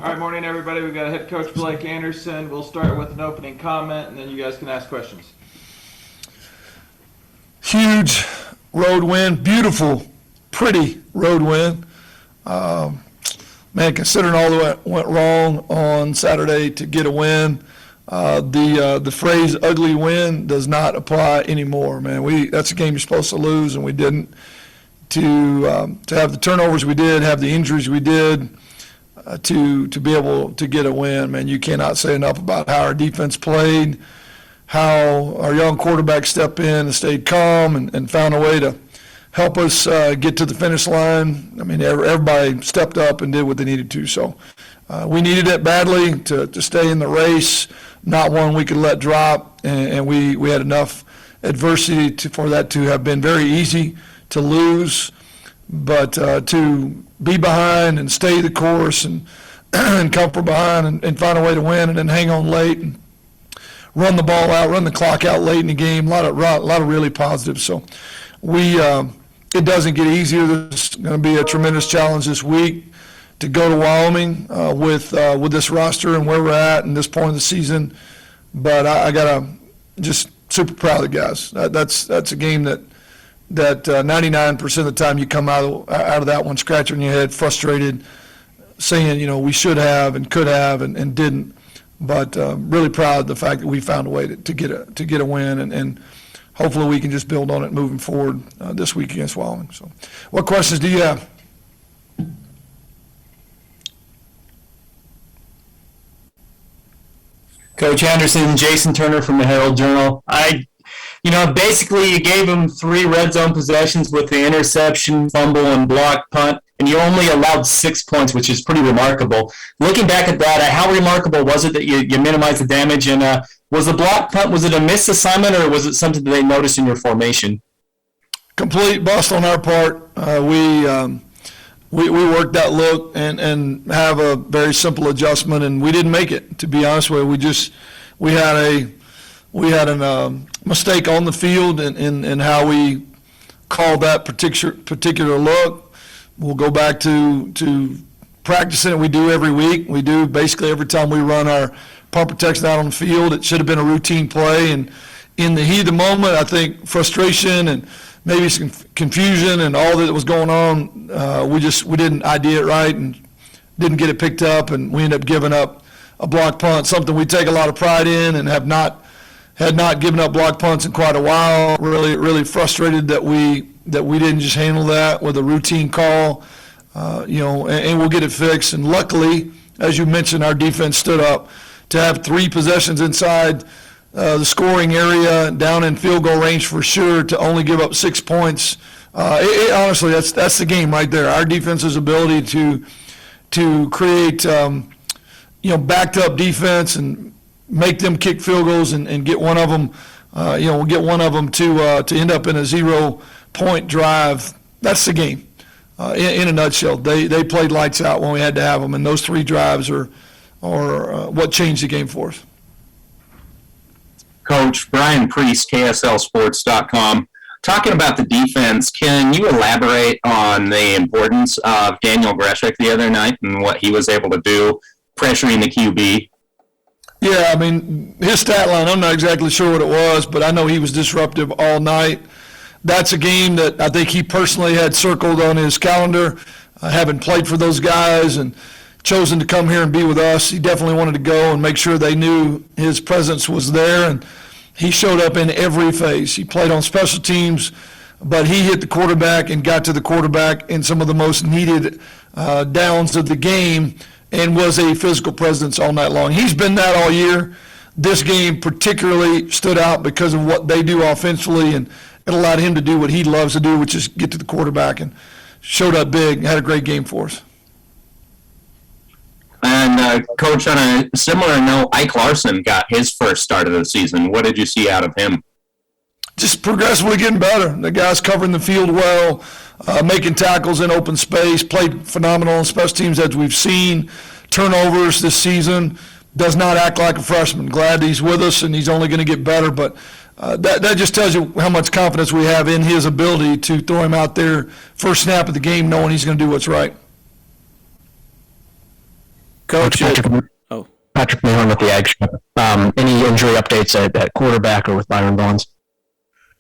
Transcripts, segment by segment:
All right, morning, everybody. We've got head coach Blake Anderson. We'll start with an opening comment, and then you guys can ask questions. Huge road win, beautiful, pretty road win. Man, considering all that went wrong on Saturday to get a win, the phrase "ugly win" does not apply anymore. Man, that's a game you're supposed to lose, and we didn't. To have the turnovers we did, have the injuries we did, to be able to get a win, man, you cannot say enough about how our defense played, how our young quarterback stepped in and stayed calm and found a way to help us get to the finish line. I mean, everybody stepped up and did what they needed to. So we needed it badly to stay in the race, not one we could let drop, and we had enough adversity for that to have been very easy to lose. But to be behind and stay the course and come from behind and find a way to win and then hang on late and run the ball out, run the clock out late in the game, a lot of really positives. So it doesn't get easier. There's going to be a tremendous challenge this week to go to Wyoming with this roster and where we're at and this point of the season. But I got to just super proud of the guys. That's a game that 99% of the time you come out of that one scratching your head, frustrated, saying, we should have and could have and didn't. But really proud of the fact that we found a way to get a win, and hopefully we can just build on it moving forward this week against Wyoming. So, what questions do you have? Coach Anderson, Jason Turner from the Herald Journal. Basically you gave them 3 red zone possessions with the interception, fumble, and block punt, and you only allowed 6 points, which is pretty remarkable. Looking back at that, how remarkable was it that you minimized the damage? And was the block punt, was it a missed assignment, or was it something that they noticed in your formation? Complete bust on our part. We worked that look and have a very simple adjustment, and we didn't make it. To be honest with you, we had a mistake on the field in how we called that particular look. We'll go back to practicing it. We do every week. We do basically every time we run our punt protection out on the field. It should have been a routine play, and in the heat of the moment, I think frustration and maybe some confusion and all that was going on, we didn't idea it right and didn't get it picked up, and we ended up giving up a block punt, something we take a lot of pride in and had not given up block punts in quite a while. Really frustrated that we didn't just handle that with a routine call, and we'll get it fixed. And luckily, as you mentioned, our defense stood up to have 3 possessions inside the scoring area, down in field goal range for sure, to only give up 6 points. Honestly, that's the game right there. Our defense's ability to create backed up defense and make them kick field goals and get one of them, to end up in a 0-point drive. That's the game. In a nutshell, they played lights out when we had to have them, and those 3 drives are what changed the game for us. Coach Brian Priest, KSLSports.com. Talking about the defense, can you elaborate on the importance of Daniel Greshek the other night and what he was able to do pressuring the QB? Yeah, I mean, his stat line, I'm not exactly sure what it was, but I know he was disruptive all night. That's a game that I think he personally had circled on his calendar, having played for those guys and chosen to come here and be with us. He definitely wanted to go and make sure they knew his presence was there, and he showed up in every phase. He played on special teams, but he hit the quarterback and got to the quarterback in some of the most needed downs of the game, and was a physical presence all night long. He's been that all year. This game particularly stood out because of what they do offensively, and it allowed him to do what he loves to do, which is get to the quarterback, and showed up big and had a great game for us. And, Coach, on a similar note, Ike Larson got his first start of the season. What did you see out of him? Just progressively getting better. The guy's covering the field well, making tackles in open space, played phenomenal on special teams as we've seen. Turnovers this season, does not act like a freshman. Glad he's with us, and he's only going to get better. But that just tells you how much confidence we have in his ability to throw him out there first snap of the game knowing he's going to do what's right. Coach, Patrick, oh. Patrick Mahon with the Aggies. Any injury updates at quarterback or with Byron Vaughns?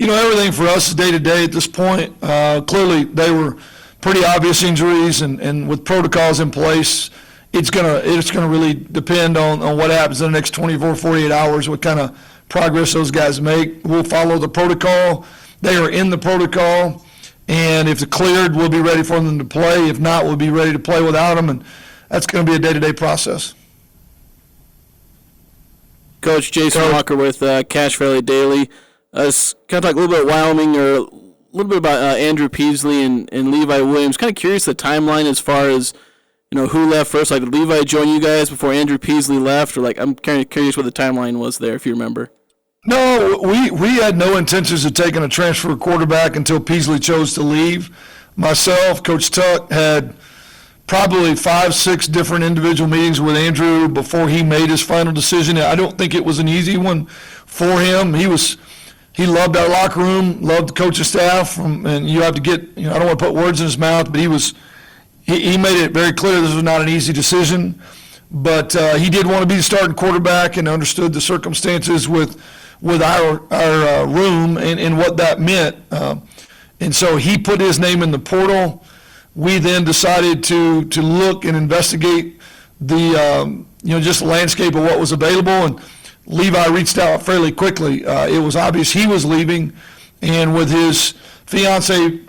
Everything for us is day to day at this point. Clearly, they were pretty obvious injuries, and with protocols in place, it's gonna really depend on what happens in the next 24, 48 hours, what kind of progress those guys make. We'll follow the protocol. They are in the protocol, and if they're cleared, we'll be ready for them to play. If not, we'll be ready to play without them, and that's going to be a day-to-day process. Coach Jason Walker with Cache Valley Daily. Kind of talk a little bit about Wyoming, or a little bit about Andrew Peasley and Levi Williams. Kind of curious the timeline as far as who left first. Like, did Levi join you guys before Andrew Peasley left, or I'm kind of curious what the timeline was there, if you remember. No, we had no intentions of taking a transfer quarterback until Peasley chose to leave. Myself, Coach Tuck had probably 5, 6 different individual meetings with Andrew before he made his final decision. I don't think it was an easy one for him. He loved our locker room, loved the coaching staff, and you have to get, I don't want to put words in his mouth, but he made it very clear this was not an easy decision. But he did want to be the starting quarterback and understood the circumstances with our room and what that meant. And so he put his name in the portal. We then decided to look and investigate the just the landscape of what was available, and Levi reached out fairly quickly. It was obvious he was leaving, and with his fiance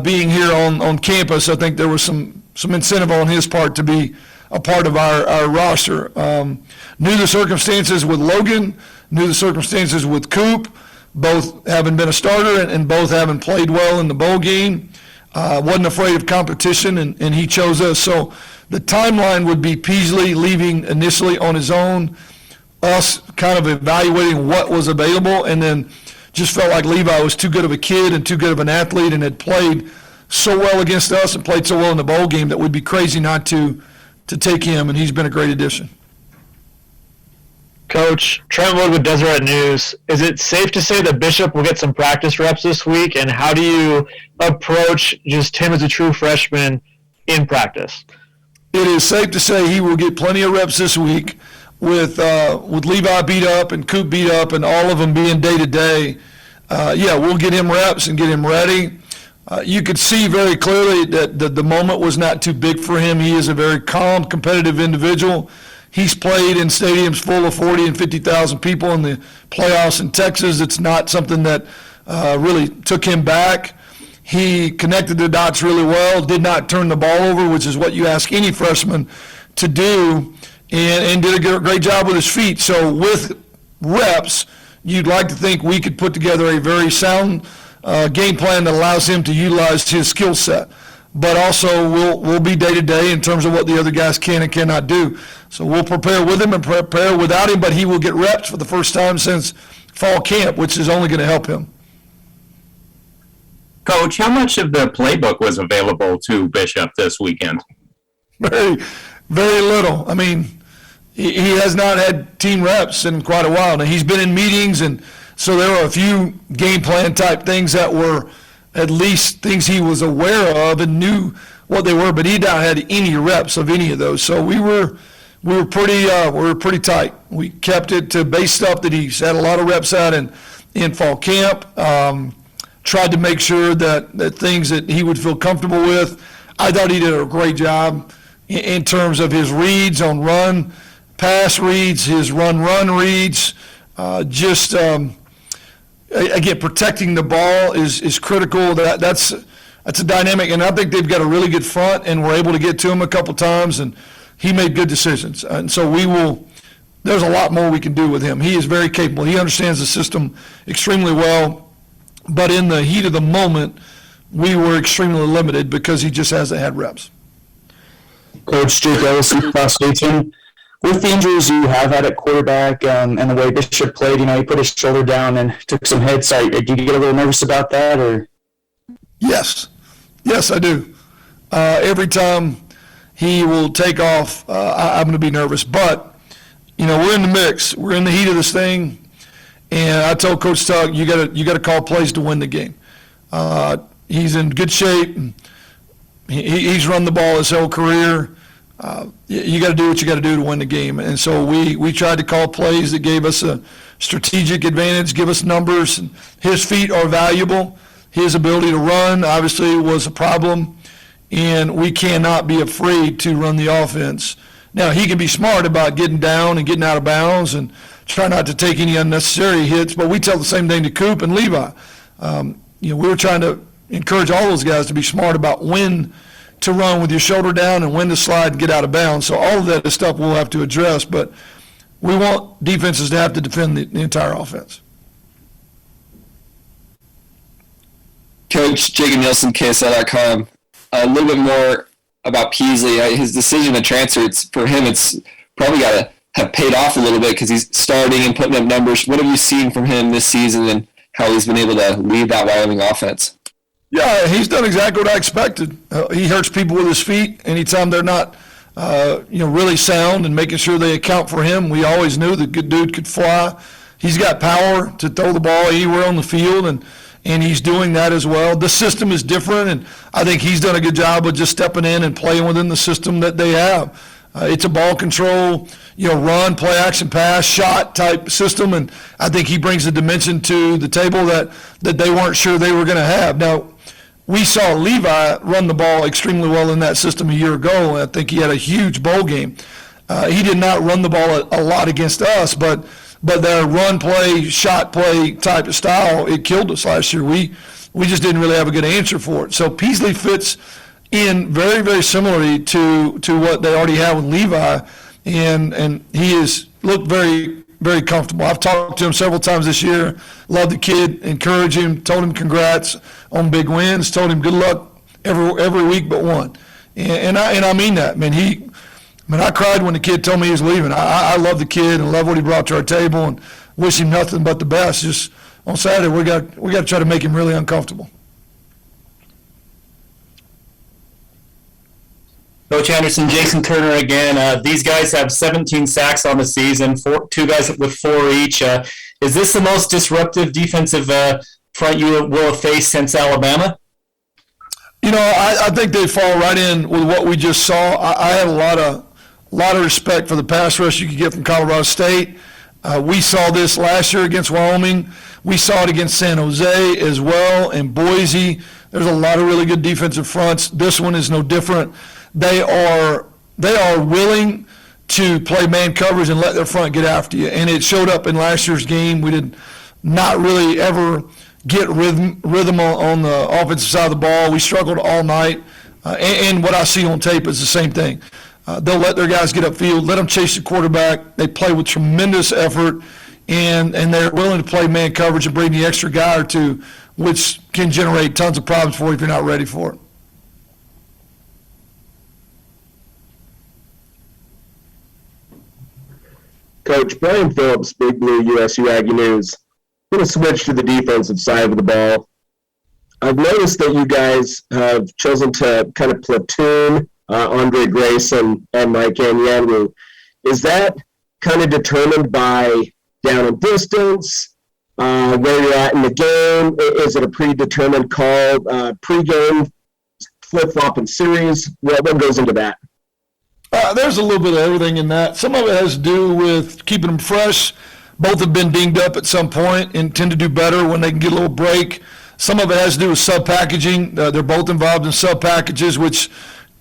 being here on campus, I think there was some incentive on his part to be a part of our roster. Knew the circumstances with Logan, knew the circumstances with Coop, both having been a starter and both having played well in the bowl game. Wasn't afraid of competition, and he chose us. So the timeline would be Peasley leaving initially on his own, us kind of evaluating what was available, and then just felt like Levi was too good of a kid and too good of an athlete and had played so well against us and played so well in the bowl game that we'd be crazy not to take him, and he's been a great addition. Coach, Trent Wood with Deseret News. Is it safe to say that Bishop will get some practice reps this week, and how do you approach just him as a true freshman in practice? It is safe to say he will get plenty of reps this week with Levi beat up and Coop beat up and all of them being day-to-day. We'll get him reps and get him ready. You could see very clearly that the moment was not too big for him. He is a very calm, competitive individual. He's played in stadiums full of 40 and 50,000 people in the playoffs in Texas. It's not something that really took him back. He connected the dots really well, did not turn the ball over, which is what you ask any freshman to do, and did a great job with his feet. So with reps, you'd like to think we could put together a very sound game plan that allows him to utilize his skill set. But also we'll be day-to-day in terms of what the other guys can and cannot do. So we'll prepare with him and prepare without him, but he will get reps for the first time since fall camp, which is only going to help him. Coach, how much of the playbook was available to Bishop this weekend? Very, very little. I mean, he has not had team reps in quite a while. Now, he's been in meetings, and so there were a few game plan type things that were at least things he was aware of and knew what they were, but he not had any reps of any of those. So we were pretty tight. We kept it to base stuff that he's had a lot of reps at in fall camp. Tried to make sure that things that he would feel comfortable with. I thought he did a great job in terms of his reads on run, pass reads, his run reads. Again, protecting the ball is critical. That's a dynamic, and I think they've got a really good front, and we're able to get to him a couple times, and he made good decisions. And so there's a lot more we can do with him. He is very capable. He understands the system extremely well, but in the heat of the moment, we were extremely limited because he just hasn't had reps. Coach Jake Ellis, Statesman. With the injuries you have had at quarterback and the way Bishop played, he put his shoulder down and took some hits. Do you get a little nervous about that? Or? Yes, I do. Every time he will take off, I'm going to be nervous. But, we're in the mix. We're in the heat of this thing. And I told Coach Tuck, you got to call plays to win the game. He's in good shape. He's run the ball his whole career. you got to do what you got to do to win the game. And so we tried to call plays that gave us a strategic advantage, give us numbers. And his feet are valuable. His ability to run obviously was a problem, and we cannot be afraid to run the offense. Now, he can be smart about getting down and getting out of bounds and try not to take any unnecessary hits, but we tell the same thing to Coop and Levi. We were trying to encourage all those guys to be smart about when to run with your shoulder down and when to slide and get out of bounds. So all of that is stuff we'll have to address, but we want defenses to have to defend the entire offense. Coach Jacob Nielsen, KSL.com. A little bit more about Peasley. His decision to transfer, for him, it's probably got to have paid off a little bit because he's starting and putting up numbers. What have you seen from him this season and how he's been able to lead that Wyoming offense? Yeah, he's done exactly what I expected. He hurts people with his feet anytime they're not, really sound, and making sure they account for him. We always knew the good dude could fly. He's got power to throw the ball anywhere on the field, and he's doing that as well. The system is different, and I think he's done a good job of just stepping in and playing within the system that they have. It's a ball control, run, play action, pass, shot type system, and I think he brings a dimension to the table that they weren't sure they were going to have. Now, we saw Levi run the ball extremely well in that system a year ago, and I think he had a huge bowl game. He did not run the ball a lot against us, but their run play, shot play type of style, it killed us last year. We just didn't really have a good answer for it. So Peasley fits in very, very similarly to what they already have with Levi, and he has looked very, very comfortable. I've talked to him several times this year, loved the kid, encouraged him, told him congrats on big wins, told him good luck every week but one. And I mean that. I cried when the kid told me he was leaving. I love the kid and love what he brought to our table and wish him nothing but the best. Just on Saturday, we got to try to make him really uncomfortable. Coach Anderson, Jason Turner again. These guys have 17 sacks on the season, two guys with 4 each. Is this the most disruptive defensive front you will have faced since Alabama? I think they fall right in with what we just saw. I had a lot of respect for the pass rush you could get from Colorado State. We saw this last year against Wyoming. We saw it against San Jose as well, and Boise. There's a lot of really good defensive fronts. This one is no different. They are willing to play man coverage and let their front get after you, and it showed up in last year's game. We did not really ever get rhythm on the offensive side of the ball. We struggled all night, and what I see on tape is the same thing. They'll let their guys get upfield, let them chase the quarterback. They play with tremendous effort, and they're willing to play man coverage and bring the extra guy or two, which can generate tons of problems for you if you're not ready for it. Coach, Brian Phillips, Big Blue USU Aggie News. I'm going to switch to the defensive side of the ball. I've noticed that you guys have chosen to kind of platoon Andre Grayson and Mike Anyanwu. Is that kind of determined by down and distance, where you're at in the game? Is it a predetermined call, pregame, flip-flop in series? What goes into that? There's a little bit of everything in that. Some of it has to do with keeping them fresh. Both have been dinged up at some point and tend to do better when they can get a little break. Some of it has to do with sub-packaging. They're both involved in sub-packages, which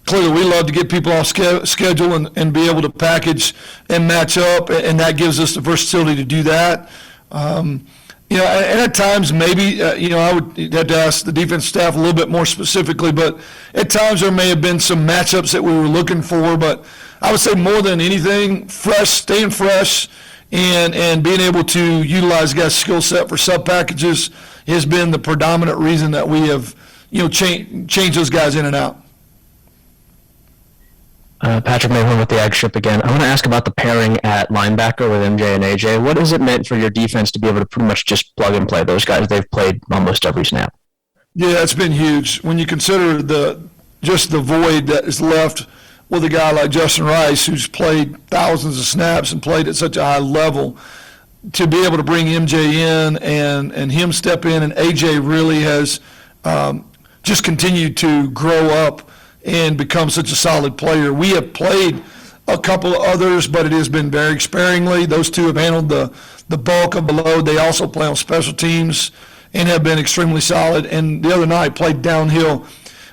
clearly we love to get people on schedule and be able to package and match up, and that gives us the versatility to do that. And at times maybe, I would have to ask the defense staff a little bit more specifically, but at times there may have been some matchups that we were looking for, but I would say more than anything, staying fresh and being able to utilize guys' skill set for sub-packages has been the predominant reason that we have, changed those guys in and out. Patrick Mayhorn with the Ag Ship again. I want to ask about the pairing at linebacker with MJ and AJ. What has it meant for your defense to be able to pretty much just plug and play those guys? They've played almost every snap. Yeah, it's been huge. When you consider the void that is left with a guy like Justin Rice, who's played thousands of snaps and played at such a high level, to be able to bring MJ in and him step in, and AJ really has just continued to grow up and become such a solid player. We have played a couple of others, but it has been very sparingly. Those two have handled the bulk of the load. They also play on special teams and have been extremely solid. And the other night played downhill,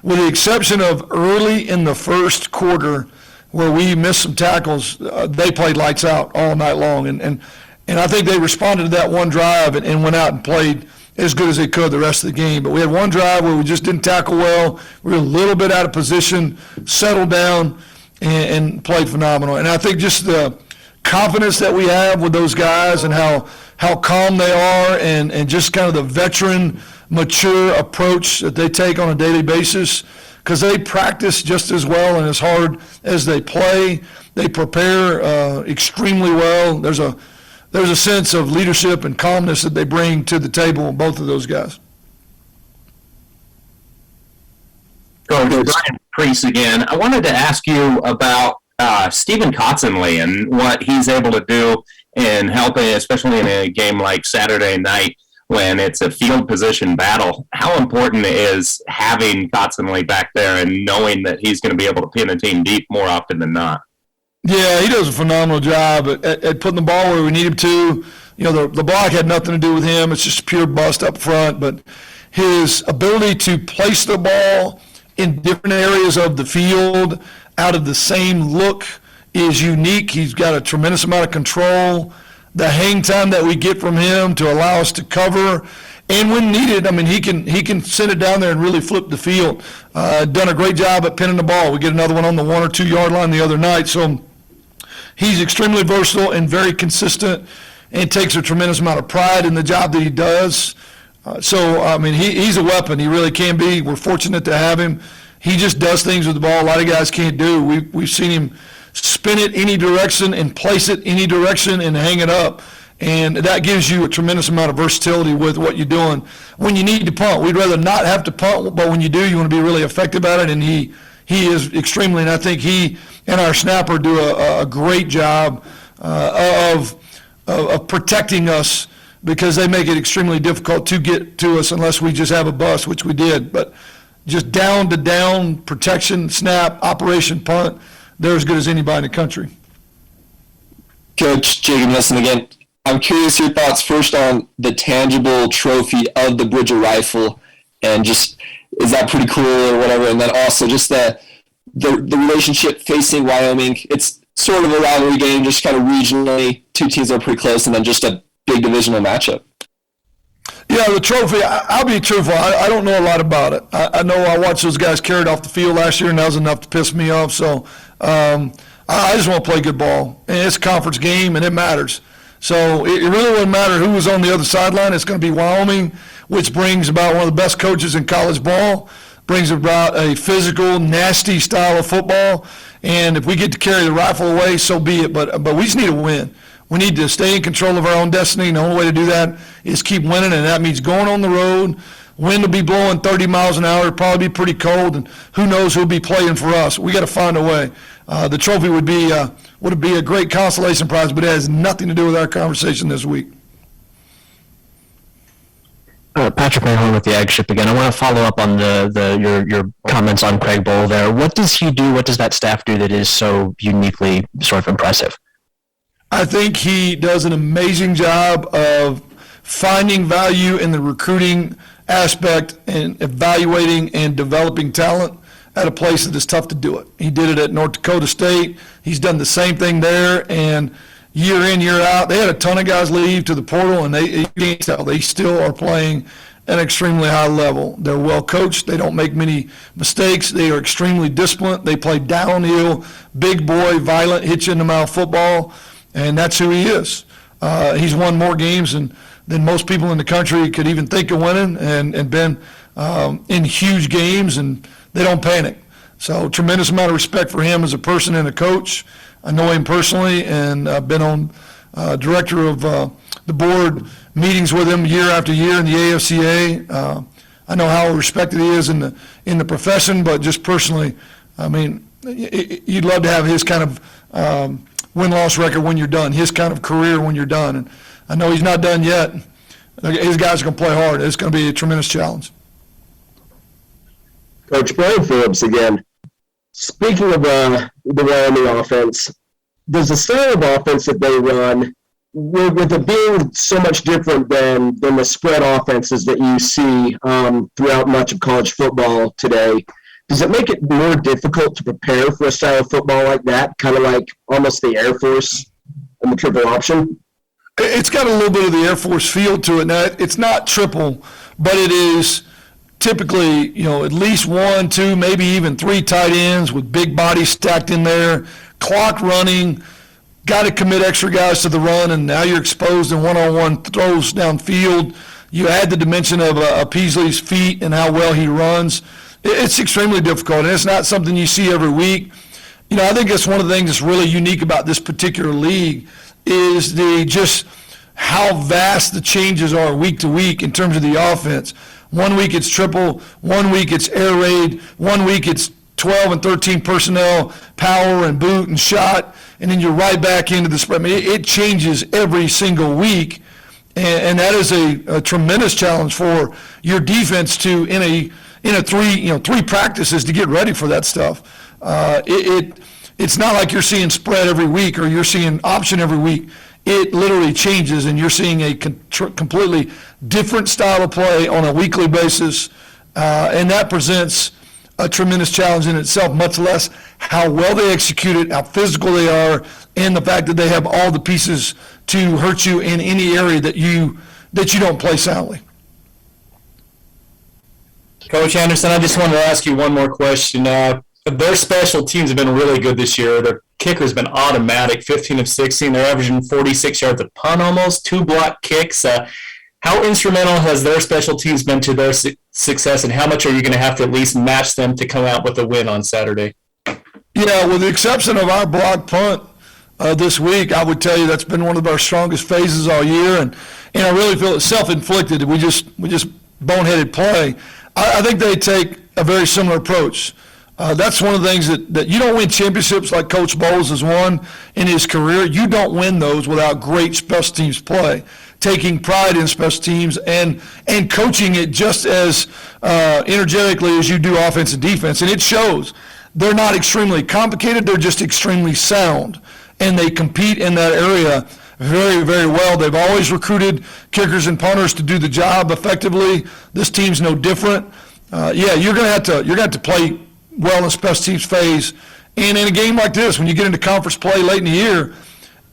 with the exception of early in the first quarter where we missed some tackles. They played lights out all night long. And I think they responded to that one drive and went out and played as good as they could the rest of the game. But we had one drive where we just didn't tackle well. We were a little bit out of position, settled down, and played phenomenal. And I think just the confidence that we have with those guys and how calm they are and just kind of the veteran, mature approach that they take on a daily basis, because they practice just as well and as hard as they play. They prepare extremely well. There's a sense of leadership and calmness that they bring to the table, both of those guys. Coach Brian Priest again. I wanted to ask you about Stephen Kotzenle and what he's able to do in helping, especially in a game like Saturday night when it's a field position battle. How important is having Kotzenle back there and knowing that he's going to be able to pin a team deep more often than not? Yeah, he does a phenomenal job at putting the ball where we need him to. You know, the block had nothing to do with him. It's just pure bust up front. But his ability to place the ball in different areas of the field out of the same look is unique. He's got a tremendous amount of control. The hang time that we get from him to allow us to cover, and when needed, I mean, he can send it down there and really flip the field. Done a great job at pinning the ball. We get another one on the 1 or 2 yard line the other night. So he's extremely versatile and very consistent, and takes a tremendous amount of pride in the job that he does. So, I mean, he's a weapon. He really can be. We're fortunate to have him. He just does things with the ball a lot of guys can't do. We've seen him spin it any direction and place it any direction and hang it up. And that gives you a tremendous amount of versatility with what you're doing. When you need to punt, we'd rather not have to punt, but when you do, you want to be really effective at it. And he is extremely, and I think he and our snapper do a great job of protecting us, because they make it extremely difficult to get to us unless we just have a bust, which we did. But just down-to-down protection, snap, operation, punt, they're as good as anybody in the country. Coach Jacob Nielsen again. I'm curious your thoughts first on the tangible trophy of the Bridger rifle, and just, is that pretty cool or whatever? And then also just the relationship facing Wyoming. It's sort of a rivalry game, just kind of regionally. Two teams are pretty close, and then just a big divisional matchup. Yeah, the trophy, I'll be truthful, I don't know a lot about it. I know I watched those guys carried off the field last year, and that was enough to piss me off. So I just want to play good ball. And it's a conference game, and it matters. So it really wouldn't matter who was on the other sideline. It's going to be Wyoming, which brings about one of the best coaches in college ball, brings about a physical, nasty style of football. And if we get to carry the rifle away, so be it. But we just need to win. We need to stay in control of our own destiny, and the only way to do that is keep winning, and that means going on the road. Wind will be blowing 30 miles an hour. It'll probably be pretty cold, and who knows who'll be playing for us. We got to find a way. The trophy would be a great consolation prize, but it has nothing to do with our conversation this week. Patrick Mahon with the Ag Ship again. I want to follow up on your comments on Craig Bowl there. What does he do? What does that staff do that is so uniquely sort of impressive? I think he does an amazing job of finding value in the recruiting aspect and evaluating and developing talent at a place that is tough to do it. He did it at North Dakota State. He's done the same thing there, and year in, year out, they had a ton of guys leave to the portal, and you can't tell. They still are playing at an extremely high level. They're well coached. They don't make many mistakes. They are extremely disciplined. They play downhill, big boy, violent, hit you in the mouth football. And that's who he is. He's won more games than most people in the country could even think of winning, and been in huge games, and they don't panic. So tremendous amount of respect for him as a person and a coach. I know him personally, and I've been on director of the board meetings with him year after year in the AFCA. I know how respected he is in the profession, but just personally, I mean, you'd love to have his kind of win-loss record when you're done, his kind of career when you're done. And I know he's not done yet. His guys are going to play hard. It's going to be a tremendous challenge. Coach Brian Phillips again. speaking of the Wyoming offense, does the style of offense that they run, with it being so much different than the spread offenses that you see throughout much of college football today, does it make it more difficult to prepare for a style of football like that, kind of like almost the Air Force and the triple option? It's got a little bit of the Air Force feel to it. Now, it's not triple, but it is typically, at least 1, 2, maybe even 3 tight ends with big bodies stacked in there, clock running, got to commit extra guys to the run, and now you're exposed in one-on-one throws downfield. You add the dimension of Peasley's feet and how well he runs. It's extremely difficult, and it's not something you see every week. I think that's one of the things that's really unique about this particular league is just how vast the changes are week to week in terms of the offense. 1 week it's triple, 1 week it's air raid, 1 week it's 12 and 13 personnel, power and boot and shot, and then you're right back into the spread. I mean, it changes every single week, and that is a tremendous challenge for your defense to in a three practices to get ready for that stuff. It's not like you're seeing spread every week or you're seeing option every week. It literally changes, and you're seeing a completely different style of play on a weekly basis, and that presents a tremendous challenge in itself, much less how well they execute it, how physical they are, and the fact that they have all the pieces to hurt you in any area that you don't play soundly. Coach Anderson, I just wanted to ask you one more question. Their special teams have been really good this year. Their kicker's been automatic, 15 of 16. They're averaging 46 yards a punt almost, 2 block kicks. How instrumental has their special teams been to their success, and how much are you going to have to at least match them to come out with a win on Saturday? Yeah, with the exception of our block punt this week, I would tell you that's been one of our strongest phases all year, and I really feel it's self-inflicted. We just boneheaded play. I think they take a very similar approach. That's one of the things that you don't win championships like Coach Bowles has won in his career. You don't win those without great special teams play, taking pride in special teams and coaching it just as energetically as you do offense and defense. And it shows. They're not extremely complicated. They're just extremely sound. And they compete in that area very, very well. They've always recruited kickers and punters to do the job effectively. This team's no different. You're going to have to play well in special teams phase. And in a game like this, when you get into conference play late in the year,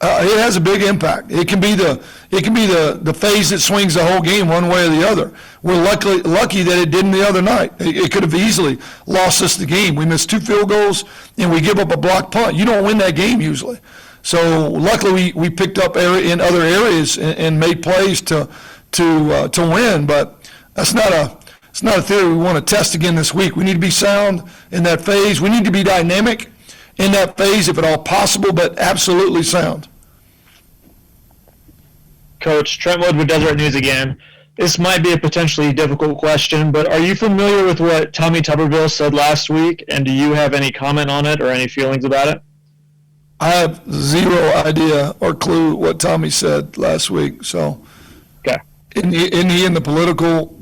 it has a big impact. It can be the phase that swings the whole game one way or the other. We're lucky that it didn't the other night. It could have easily lost us the game. We missed 2 field goals and we give up a block punt. You don't win that game usually. So luckily we picked up in other areas and made plays to win. But it's not a theory we want to test again this week. We need to be sound in that phase. We need to be dynamic in that phase if at all possible, but absolutely sound. Coach, Trent Wood with Deseret News again. This might be a potentially difficult question, but are you familiar with what Tommy Tuberville said last week, and do you have any comment on it or any feelings about it? I have zero idea or clue what Tommy said last week. So, okay. Isn't he in the political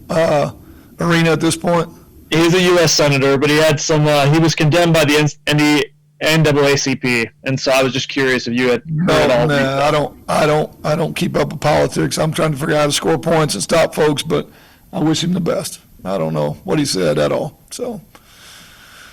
arena at this point? He's a U.S. senator, but he had some. He was condemned by the NAACP, and so I was just curious if you had heard all. No, I don't keep up with politics. I'm trying to figure out how to score points and stop folks, but I wish him the best. I don't know what he said at all. So